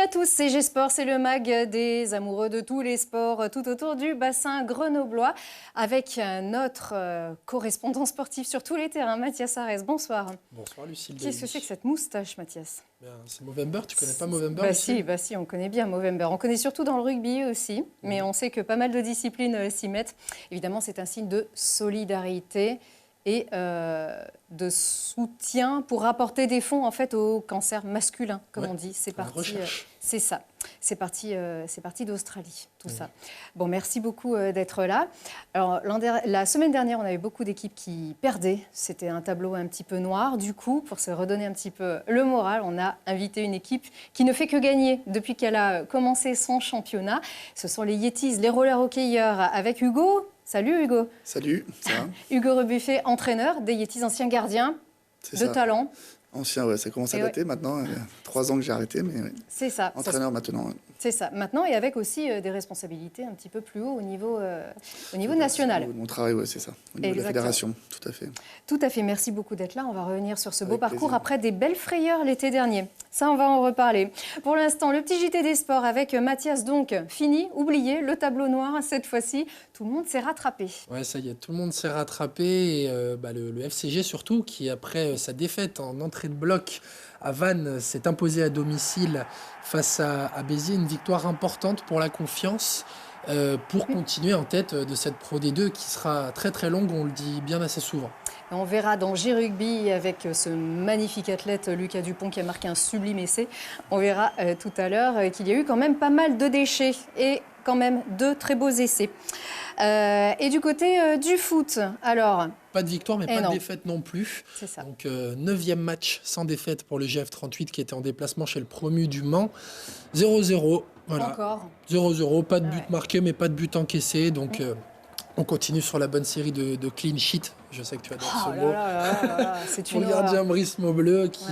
à tous, c'est G-Sport, c'est le mag des amoureux de tous les sports tout autour du bassin grenoblois avec notre correspondant sportif sur tous les terrains, Mathias Arès. Bonsoir. Bonsoir Lucille. Qu'est-ce que c'est que cette moustache, Mathias? C'est Movember, tu connais pas Movember? Bah si, on connaît bien Movember. On connaît surtout dans le rugby aussi, mais on sait que pas mal de disciplines s'y mettent. Évidemment, c'est un signe de solidarité et de soutien pour apporter des fonds en fait au cancer masculin, comme on dit. C'est parti, c'est ça. C'est parti d'Australie, tout ça. Bon, merci beaucoup d'être là. Alors, la semaine dernière, on avait beaucoup d'équipes qui perdaient. C'était un tableau un petit peu noir. Du coup, pour se redonner un petit peu le moral, on a invité une équipe qui ne fait que gagner depuis qu'elle a commencé son championnat. Ce sont les Yetis, les roller hockeyeurs, avec Hugo. Salut Hugo. Salut, ça va? Hugo Rebuffet, entraîneur des Yetis, ancien gardien de talent. Ancien, ouais, ça commence à dater maintenant. 3 ans que j'ai arrêté, mais ouais. C'est ça. Entraîneur maintenant. Ouais. C'est ça. Maintenant, et avec aussi des responsabilités un petit peu plus haut au niveau national. Mon travail, ouais, c'est ça. Au niveau de la fédération, tout à fait. Tout à fait. Merci beaucoup d'être là. On va revenir sur ce beau Avec parcours plaisir. après des belles frayeurs l'été dernier. Ça, on va en reparler. Pour l'instant, le petit JT des sports avec Mathias, donc, fini, oublié, le tableau noir. Cette fois-ci, tout le monde s'est rattrapé. Ouais, ça y est, tout le monde s'est rattrapé. Et le FCG surtout, qui après sa défaite en entrée de bloc à Vannes, s'est imposé à domicile face à Béziers. Une victoire importante pour la confiance, pour continuer en tête de cette Pro D2 qui sera très très longue, on le dit bien assez souvent. On verra dans J-Rugby avec ce magnifique athlète Lucas Dupont qui a marqué un sublime essai. On verra tout à l'heure qu'il y a eu quand même pas mal de déchets et quand même 2 très beaux essais. Et du côté du foot, alors... Pas de victoire, mais pas de défaite non plus. C'est ça. Donc, 9e match sans défaite pour le GF38 qui était en déplacement chez le promu du Mans. 0-0. Voilà. Encore 0-0. Pas de but marqué, mais pas de but encaissé. Donc, on continue sur la bonne série de clean sheet. Je sais que tu adores ce mot. C'est pour une le gardien Brice Maubleu qui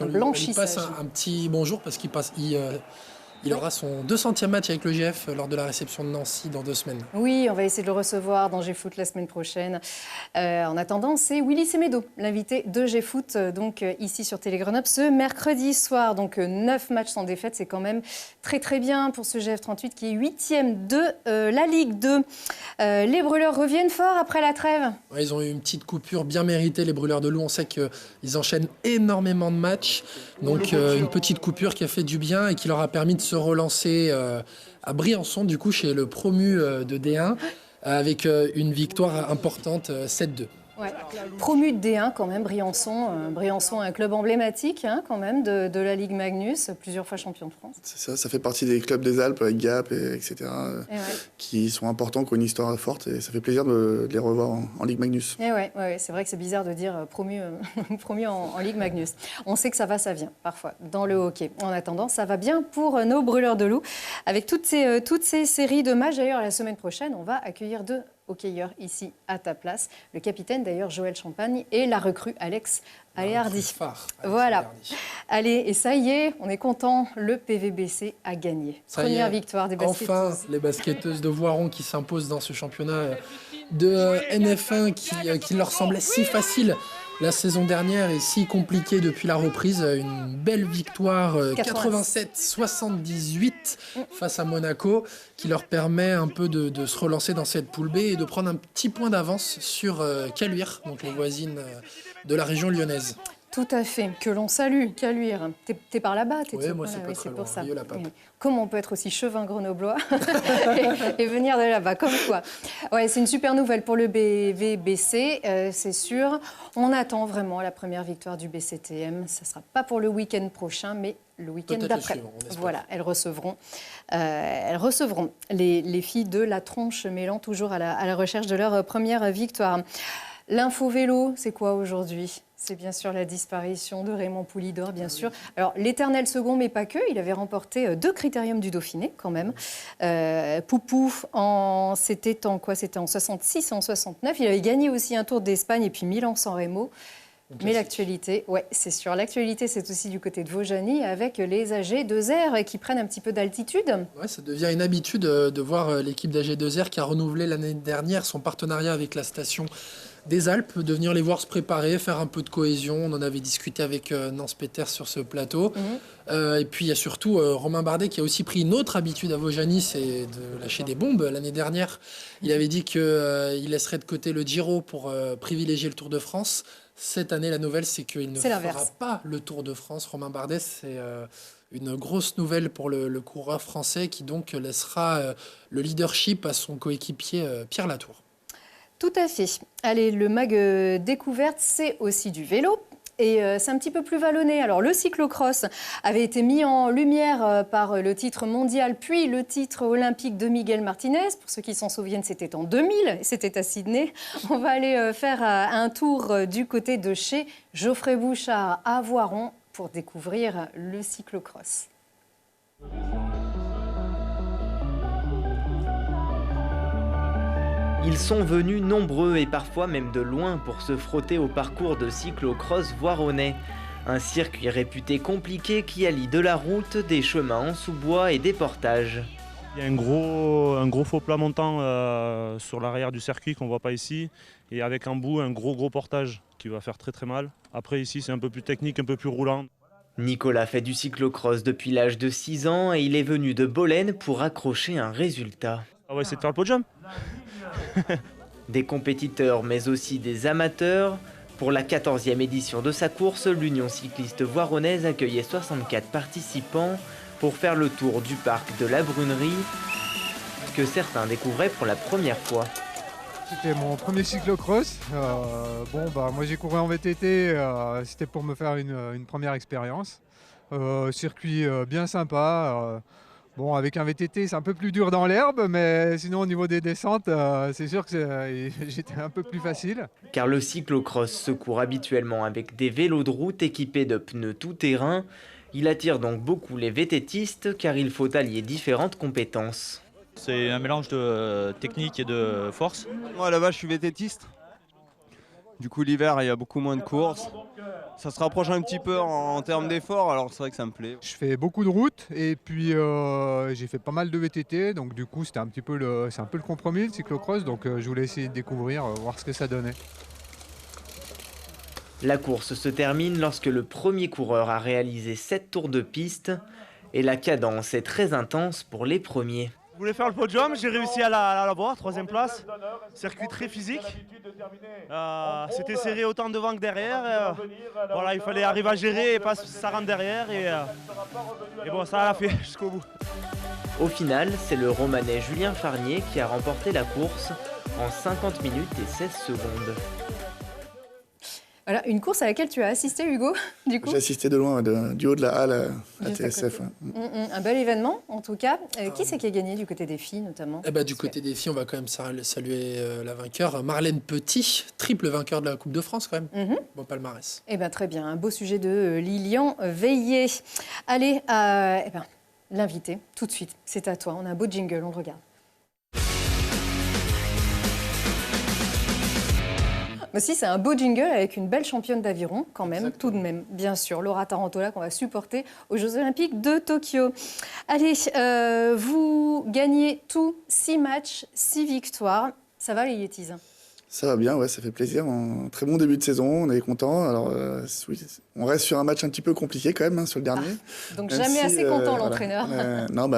lui passe un petit bonjour parce qu'il passe. Il aura son 200e match avec le GF lors de la réception de Nancy dans 2 semaines. Oui, on va essayer de le recevoir dans G-Foot la semaine prochaine. En attendant, c'est Willy Semedo, l'invité de G-Foot, donc ici sur Télé Grenoble, ce mercredi soir. Donc 9 matchs sans défaite, c'est quand même très très bien pour ce GF38 qui est 8e de la Ligue 2. Les Brûleurs reviennent fort après la trêve. Ouais, ils ont eu une petite coupure bien méritée, les Brûleurs de Loup. On sait qu'ils enchaînent énormément de matchs. Donc une petite coupure qui a fait du bien et qui leur a permis de se relancer à Briançon, du coup, chez le promu de D1, avec une victoire importante, 7-2. Ouais. Promu de D1 quand même, Briançon. Briançon, un club emblématique quand même de la Ligue Magnus, plusieurs fois champion de France. C'est ça, ça fait partie des clubs des Alpes avec Gap, etc., qui sont importants, qui ont une histoire forte, et ça fait plaisir de les revoir en Ligue Magnus. Et ouais, c'est vrai que c'est bizarre de dire promu en Ligue Magnus. On sait que ça va, ça vient, parfois, dans le hockey. En attendant, ça va bien pour nos Brûleurs de Loup. Avec toutes ces séries de matchs, d'ailleurs, la semaine prochaine, on va accueillir 2 hockeyeurs ici à ta place. Le capitaine d'ailleurs Joël Champagne et la recrue Alex Aléhardy. Voilà. Allez, et ça y est, on est content, le PVBC a gagné. Première victoire des basketteuses. Enfin, les basketteuses de Voiron qui s'imposent dans ce championnat de NF1 qui leur semblait si facile la saison dernière et si compliqué depuis la reprise. Une belle victoire 87-78 face à Monaco qui leur permet un peu de se relancer dans cette poule B et de prendre un petit point d'avance sur Caluire, donc les voisines de la région lyonnaise. Tout à fait, que l'on salue, Caluire. T'es par là-bas, Oui, moi c'est pas très loin, Comment on peut être aussi chevin grenoblois et venir de là-bas, comme quoi. Ouais, c'est une super nouvelle pour le BVBC, c'est sûr. On attend vraiment la première victoire du BCTM. Ça ne sera pas pour le week-end prochain, mais le week-end d'après. Voilà, elles recevront les filles de la Tronche mêlant toujours à la recherche de leur première victoire. L'info vélo, c'est quoi aujourd'hui ? C'est bien sûr la disparition de Raymond Poulidor, bien sûr. Alors, l'éternel second, mais pas que. Il avait remporté 2 critériums du Dauphiné, quand même. Poupou, c'était en quoi? C'était en 66 et en 69. Il avait gagné aussi un Tour d'Espagne et puis Milan-San Remo. Mais l'actualité, ouais, c'est sûr. L'actualité, c'est aussi du côté de Vaujany avec les AG2R qui prennent un petit peu d'altitude. Ouais, ça devient une habitude de voir l'équipe d'AG2R qui a renouvelé l'année dernière son partenariat avec la station des Alpes, de venir les voir se préparer, faire un peu de cohésion. On en avait discuté avec Nance Peters sur ce plateau. Et puis il y a surtout Romain Bardet qui a aussi pris une autre habitude à Vaujany, c'est de lâcher des bombes. L'année dernière, il avait dit qu'il laisserait de côté le Giro pour privilégier le Tour de France. Cette année, la nouvelle, c'est qu'il ne fera pas le Tour de France. Romain Bardet, c'est une grosse nouvelle pour le coureur français qui donc laissera le leadership à son coéquipier Pierre Latour. Tout à fait. Allez, le mag découverte, c'est aussi du vélo. Et c'est un petit peu plus vallonné. Alors, le cyclocross avait été mis en lumière par le titre mondial, puis le titre olympique de Miguel Martinez. Pour ceux qui s'en souviennent, c'était en 2000, c'était à Sydney. On va aller faire un tour du côté de chez Geoffrey Bouchard à Voiron pour découvrir le cyclocross. Ils sont venus nombreux et parfois même de loin pour se frotter au parcours de cyclocross voironnais. Un circuit réputé compliqué qui allie de la route, des chemins en sous-bois et des portages. Il y a un gros faux plat montant sur l'arrière du circuit qu'on ne voit pas ici. Et avec en bout un gros portage qui va faire très mal. Après ici c'est un peu plus technique, un peu plus roulant. Nicolas fait du cyclocross depuis l'âge de 6 ans et il est venu de Bolène pour accrocher un résultat. On va essayer de faire le podium. Des compétiteurs mais aussi des amateurs. Pour la 14e édition de sa course, l'Union cycliste voironnaise accueillait 64 participants pour faire le tour du parc de la Brunerie que certains découvraient pour la première fois. C'était mon premier cyclocross. Moi j'ai couru en VTT, c'était pour me faire une première expérience. Circuit bien sympa. Avec un VTT, c'est un peu plus dur dans l'herbe, mais sinon au niveau des descentes, c'est sûr que j'étais un peu plus facile. Car le cyclocross se court habituellement avec des vélos de route équipés de pneus tout-terrain. Il attire donc beaucoup les VTTistes car il faut allier différentes compétences. C'est un mélange de technique et de force. Moi, à la base, je suis VTTiste. Du coup, l'hiver, il y a beaucoup moins de courses. Ça se rapproche un petit peu en termes d'effort, alors c'est vrai que ça me plaît. Je fais beaucoup de routes et puis j'ai fait pas mal de VTT, donc du coup c'est un peu le compromis, le cyclocross, donc je voulais essayer de découvrir, voir ce que ça donnait. La course se termine lorsque le premier coureur a réalisé 7 tours de piste et la cadence est très intense pour les premiers. Je voulais faire le podium, j'ai réussi à l'avoir, 3e place. Circuit très physique. C'était serré autant devant que derrière. Il fallait arriver à gérer et pas ça rentre derrière. Et bon, ça l'a fait jusqu'au bout. Au final, c'est le Romanais Julien Farnier qui a remporté la course en 50 minutes et 16 secondes. Voilà, une course à laquelle tu as assisté, Hugo, du coup. J'ai assisté de loin, du haut de la halle à TSF. Un bel événement, en tout cas. Qui c'est qui a gagné du côté des filles, notamment? Du côté des filles, on va quand même saluer la vainqueur, Marlène Petit, triple vainqueur de la Coupe de France, quand même. Bon palmarès. Très bien. Un beau sujet de Lilian Veillé. Allez, l'invité, tout de suite. C'est à toi. On a un beau jingle, on le regarde. Aussi, c'est un beau jingle avec une belle championne d'aviron, quand même, tout de même, bien sûr. Laura Tarantola, qu'on va supporter aux Jeux Olympiques de Tokyo. Allez, vous gagnez tous 6 matchs, 6 victoires. Ça va, les Yetis? Ça va bien, ouais, ça fait plaisir. Un très bon début de saison, on est content. Alors, oui, on reste sur un match un petit peu compliqué quand même, sur le dernier. Donc jamais assez content, l'entraîneur. Non,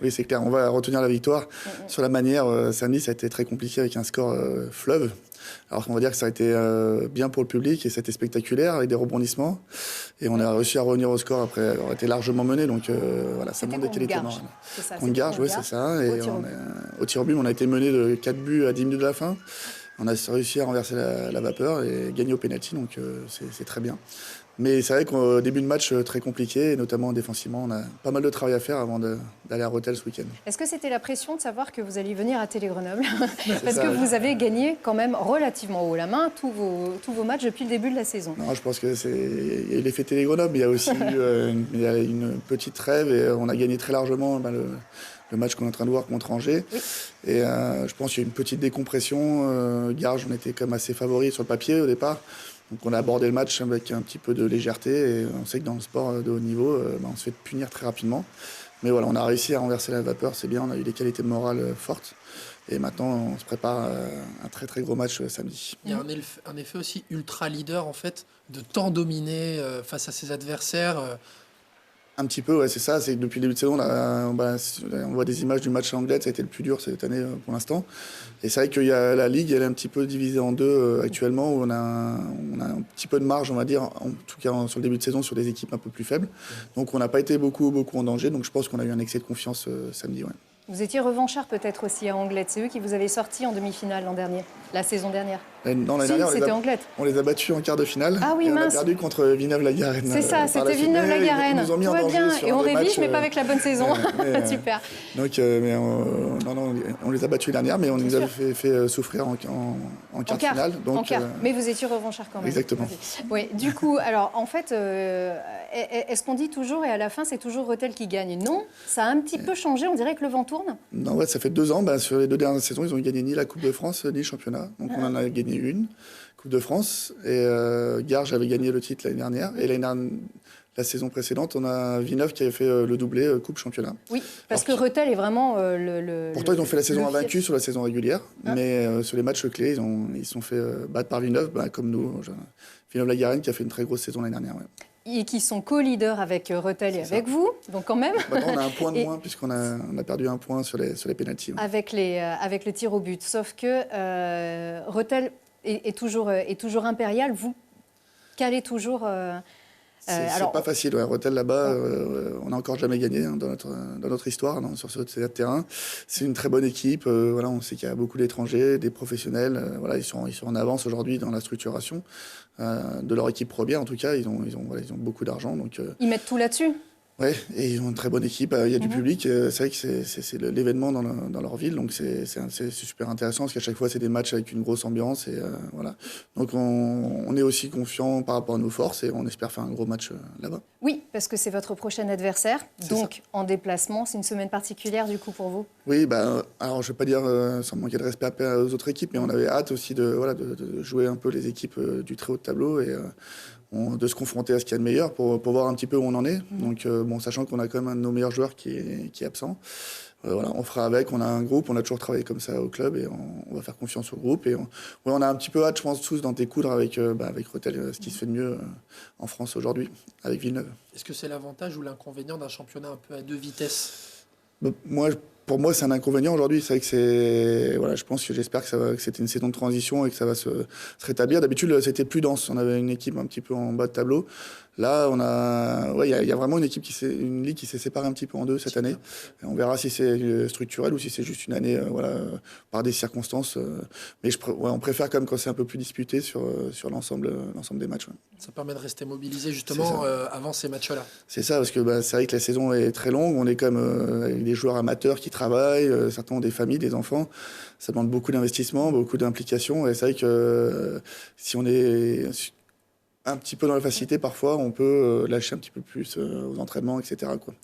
oui, c'est clair, on va retenir la victoire. Sur la manière, samedi, ça a été très compliqué avec un score fleuve. Alors on va dire que ça a été bien pour le public et c'était spectaculaire avec des rebondissements. Et on a réussi à revenir au score après avoir été largement mené. Donc ça montre des qualités morales. Contre Garges, oui, c'est ça. Et au tir au but, on a été mené de 4 buts à 10 minutes de la fin. On a réussi à renverser la vapeur et gagner au pénalty, donc c'est très bien. Mais c'est vrai qu'au début de match, très compliqué, et notamment défensivement, on a pas mal de travail à faire avant d'aller à Rethel ce week-end. Est-ce que c'était la pression de savoir que vous alliez venir à Télé-Grenoble? Parce que vous avez gagné quand même relativement haut la main tous vos matchs depuis le début de la saison. Non, je pense qu'il y a eu l'effet Télé-Grenoble, mais il y a aussi eu une petite trêve et on a gagné très largement le match qu'on est en train de voir contre Angers. Oui. Et je pense qu'il y a eu une petite décompression. Garges, on était quand même assez favoris sur le papier au départ. Donc on a abordé le match avec un petit peu de légèreté et on sait que dans le sport de haut niveau, on se fait punir très rapidement. Mais voilà, on a réussi à renverser la vapeur, c'est bien, on a eu des qualités morales fortes. Et maintenant, on se prépare un très très gros match samedi. Il y a un effet aussi ultra leader, en fait, de temps dominer face à ses adversaires. Un petit peu, ouais, c'est ça. C'est que depuis le début de saison, on voit des images du match à Anglet. Ça a été le plus dur cette année pour l'instant. Et c'est vrai que la Ligue, elle est un petit peu divisée en deux actuellement, où on a un petit peu de marge, on va dire, en tout cas sur le début de saison, sur des équipes un peu plus faibles. Donc on n'a pas été beaucoup en danger. Donc je pense qu'on a eu un excès de confiance samedi. Ouais. Vous étiez revanchard peut-être aussi à Anglet. C'est eux qui vous avaient sorti en demi-finale l'an dernier, la saison dernière. Non, l'année Si, dernière, c'était Anglet. on les a battus en quart de finale. Ah oui, et on a mince. perdu contre Villeneuve-la-Garenne. C'est ça, c'était Villeneuve-la-Garenne. Ils nous ont mis Tout en va danger bien. sur Et on deux révise, matchs, mais pas avec la bonne saison. Super. Donc, on les a battus l'année dernière, mais on nous avait fait souffrir en quart de finale. Donc, en quart. Mais vous étiez revanchard quand même. Exactement. Oui, du coup, alors en fait, est-ce qu'on dit toujours, et à la fin, c'est toujours Rethel qui gagne? Non, ça a un petit peu changé, on dirait que le vent tourne. Non, ouais, ça fait 2 ans. Sur les 2 dernières saisons, ils ont gagné ni la Coupe de France, ni le championnat. Donc on en a gagné une, Coupe de France. Et Garges avait gagné le titre l'année dernière. Et la saison précédente, on a Villeneuve qui avait fait le doublé Coupe-Championnat. Oui, parce que Rethel est vraiment Pourtant, ils ont fait la saison invaincue sur la saison régulière. Mais sur les matchs clés, ils se sont fait battre par Villeneuve, comme nous. Villeneuve-la-Garenne qui a fait une très grosse saison l'année dernière. Ouais. Et qui sont co-leaders avec Rethel et avec vous, donc quand même. Maintenant, on a un point de moins puisqu'on a perdu un point sur les pénaltys. Ouais. Avec le tir au but. Sauf que Rethel est toujours impérial. Vous calez toujours... C'est pas facile. Ouais. Rethel, là-bas, on n'a encore jamais gagné dans notre histoire sur ce terrain. C'est une très bonne équipe. On sait qu'il y a beaucoup d'étrangers, des professionnels. Ils sont en avance aujourd'hui dans la structuration de leur équipe première. En tout cas, ils ont beaucoup d'argent. Ils mettent tout là-dessus. Oui, et ils ont une très bonne équipe. Il y a du public. C'est vrai que c'est l'événement dans leur ville. Donc, c'est super intéressant parce qu'à chaque fois, c'est des matchs avec une grosse ambiance. Et, voilà. Donc, on est aussi confiant par rapport à nos forces et on espère faire un gros match là-bas. Oui, parce que c'est votre prochain adversaire. Donc, en déplacement, c'est une semaine particulière du coup pour vous? Oui, alors je ne vais pas dire sans manquer de respect aux autres équipes, mais on avait hâte aussi de jouer un peu les équipes du très haut de tableau et de se confronter à ce qu'il y a de meilleur pour voir un petit peu où on en est. Donc, sachant qu'on a quand même un de nos meilleurs joueurs qui est absent. On fera avec, on a un groupe, on a toujours travaillé comme ça au club et on va faire confiance au groupe. Et on a un petit peu hâte, je pense, tous d'en découdre avec Rethel, ce qui se fait de mieux en France aujourd'hui, avec Villeneuve. Est-ce que c'est l'avantage ou l'inconvénient d'un championnat un peu à 2 vitesses? Pour moi, c'est un inconvénient aujourd'hui. C'est vrai que j'espère que c'était une saison de transition et que ça va se rétablir. D'habitude, c'était plus dense. On avait une équipe un petit peu en bas de tableau. Là, il y a vraiment une ligue qui s'est séparée un petit peu en deux cette année. Et on verra si c'est structurel ou si c'est juste une année, par des circonstances. Mais on préfère quand même quand c'est un peu plus disputé sur l'ensemble des matchs. Ouais. Ça permet de rester mobilisé justement avant ces matchs-là. C'est ça, parce que c'est vrai que la saison est très longue. On est quand même avec des joueurs amateurs qui travaillent. Certains ont des familles, des enfants. Ça demande beaucoup d'investissement, beaucoup d'implication. Et c'est vrai que si on est un petit peu dans la facilité, parfois, on peut lâcher un petit peu plus aux entraînements, etc. Quoi.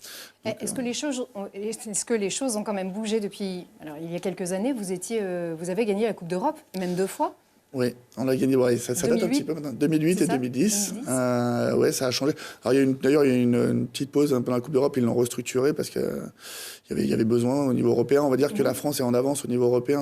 Donc, est-ce que les choses ont quand même bougé depuis... Alors, il y a quelques années, vous avez gagné la Coupe d'Europe, même 2 fois. Oui, on l'a gagné. Ça date un petit peu maintenant. 2008 et 2010. Ça a changé. Alors, il y a eu une petite pause pendant la Coupe d'Europe. Ils l'ont restructuré parce qu'il y avait besoin au niveau européen. On va dire que la France est en avance au niveau européen.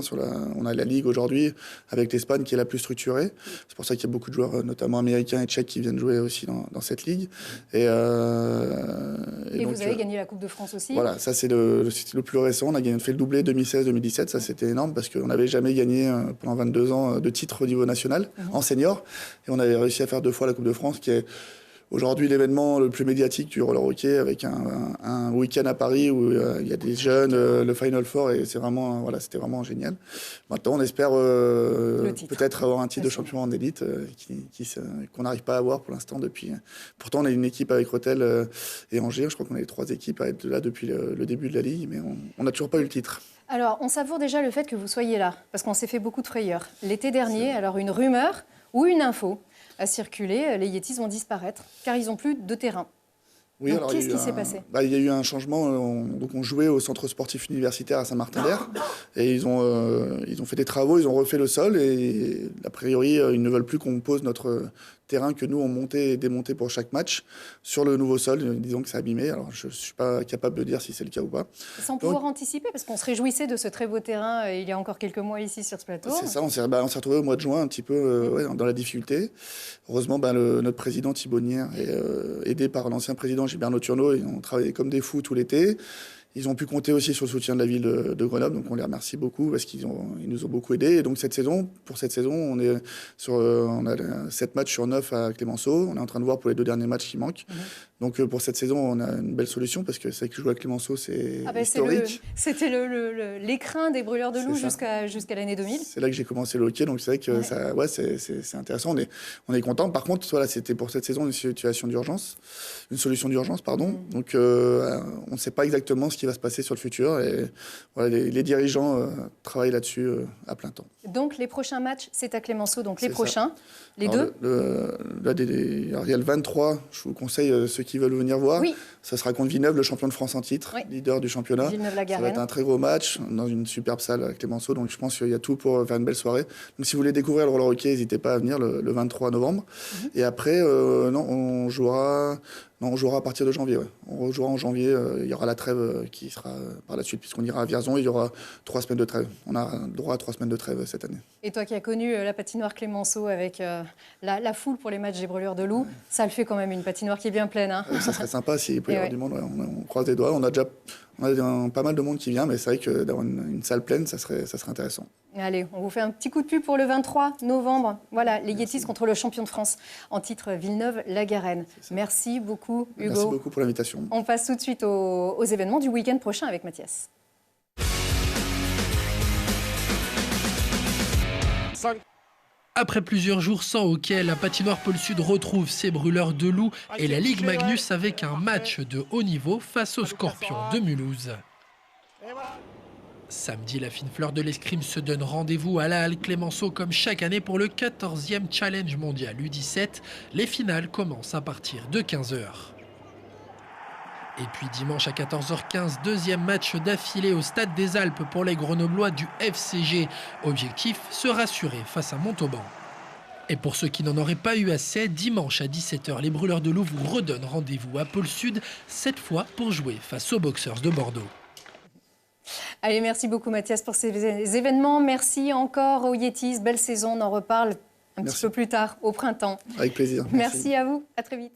On a la Ligue aujourd'hui avec l'Espagne qui est la plus structurée. C'est pour ça qu'il y a beaucoup de joueurs, notamment américains et tchèques, qui viennent jouer aussi dans cette ligue. Et donc, vous avez gagné la Coupe de France aussi. Voilà, ça c'est le plus récent. On a fait le doublé 2016-2017. Ça, c'était énorme parce qu'on n'avait jamais gagné pendant 22 ans de titre au niveau national, en senior. Et on avait réussi à faire 2 fois la Coupe de France, qui est aujourd'hui l'événement le plus médiatique du roller hockey, avec un week-end à Paris où il y a des jeunes, le Final Four, et c'était vraiment génial. Maintenant, on espère peut-être avoir un titre de champion en élite qu'on n'arrive pas à avoir pour l'instant depuis. Pourtant, on a une équipe avec Rethel et Angers. Je crois qu'on a les 3 équipes à être là depuis le début de la Ligue, mais on n'a toujours pas eu le titre. Alors, on savoure déjà le fait que vous soyez là, parce qu'on s'est fait beaucoup de frayeurs. L'été dernier, alors une rumeur ou une info a circulé, les Yetis vont disparaître, car ils n'ont plus de terrain. Oui, donc, qu'est-ce qui s'est passé? Il y a eu un changement. On jouait au centre sportif universitaire à Saint-Martin-d'Air, et ils ont fait des travaux, ils ont refait le sol, et a priori, ils ne veulent plus qu'on pose notre terrain que nous, on montait et démontait pour chaque match sur le nouveau sol. Disons que c'est abîmé. Alors, je ne suis pas capable de dire si c'est le cas ou pas. Sans pouvoir anticiper, parce qu'on se réjouissait de ce très beau terrain il y a encore quelques mois ici sur ce plateau. C'est ça, on s'est retrouvé au mois de juin un petit peu dans la difficulté. Heureusement, notre président Thibaut Nier est aidé par l'ancien président Gilbert Noturno. Ils ont travaillé comme des fous tout l'été. Ils ont pu compter aussi sur le soutien de la ville de Grenoble, donc on les remercie beaucoup parce qu'ils nous ont beaucoup aidés. Et donc pour cette saison, on a 7 matchs sur 9 à Clémenceau. On est en train de voir pour les 2 derniers matchs qui manquent. Donc pour cette saison, on a une belle solution parce que c'est vrai que jouer à Clémenceau, c'est historique. C'était l'écrin des Brûleurs de Loup jusqu'à l'année 2000. C'est là que j'ai commencé le hockey, donc c'est vrai que c'est intéressant. On est content. Par contre, voilà, c'était pour cette saison une solution d'urgence. Donc on ne sait pas exactement ce qui va se passer sur le futur. Et voilà, les dirigeants travaillent là-dessus à plein temps. Donc les prochains matchs, c'est à Clémenceau, donc les prochains, les deux. Alors, il y a le 23, je vous conseille ceux qui veulent venir voir. Oui. Ça sera contre Villeneuve, le champion de France en titre, leader du championnat. Ça va être un très gros match dans une superbe salle à Clémenceau. Donc je pense qu'il y a tout pour faire une belle soirée. Donc si vous voulez découvrir le roller hockey, n'hésitez pas à venir le 23 novembre. Et après, on jouera à partir de janvier. On jouera en janvier. Il y aura la trêve qui sera par la suite, puisqu'on ira à Vierzon. Il y aura 3 semaines de trêve. On a droit à 3 semaines de trêve cette année. Et toi qui as connu la patinoire Clémenceau avec la foule pour les matchs des Brûleurs de Loup, ça le fait quand même, une patinoire qui est bien pleine. Hein. Ça serait sympa s'il peut y avoir du monde. On croise les doigts. On a pas mal de monde qui vient, mais c'est vrai que d'avoir une salle pleine, ça serait intéressant. Allez, on vous fait un petit coup de pub pour le 23 novembre. Voilà, les Yetis contre le champion de France en titre Villeneuve-la-Garenne. Merci beaucoup, Hugo. Merci beaucoup pour l'invitation. On passe tout de suite aux événements du week-end prochain avec Mathias. Après plusieurs jours sans hockey, la patinoire Pôle Sud retrouve ses Brûleurs de Loup et la Ligue Magnus avec un match de haut niveau face aux Scorpions de Mulhouse. Samedi, la fine fleur de l'escrime se donne rendez-vous à la Halle Clémenceau comme chaque année pour le 14e Challenge mondial U17. Les finales commencent à partir de 15h. Et puis dimanche à 14h15, deuxième match d'affilée au Stade des Alpes pour les Grenoblois du FCG. Objectif, se rassurer face à Montauban. Et pour ceux qui n'en auraient pas eu assez, dimanche à 17h, les Brûleurs de Loup vous redonnent rendez-vous à Pôle Sud, cette fois pour jouer face aux Boxers de Bordeaux. Allez, merci beaucoup Mathias pour ces événements. Merci encore aux Yetis. Belle saison, on en reparle un petit peu plus tard, au printemps. Avec plaisir. Merci à vous, à très vite.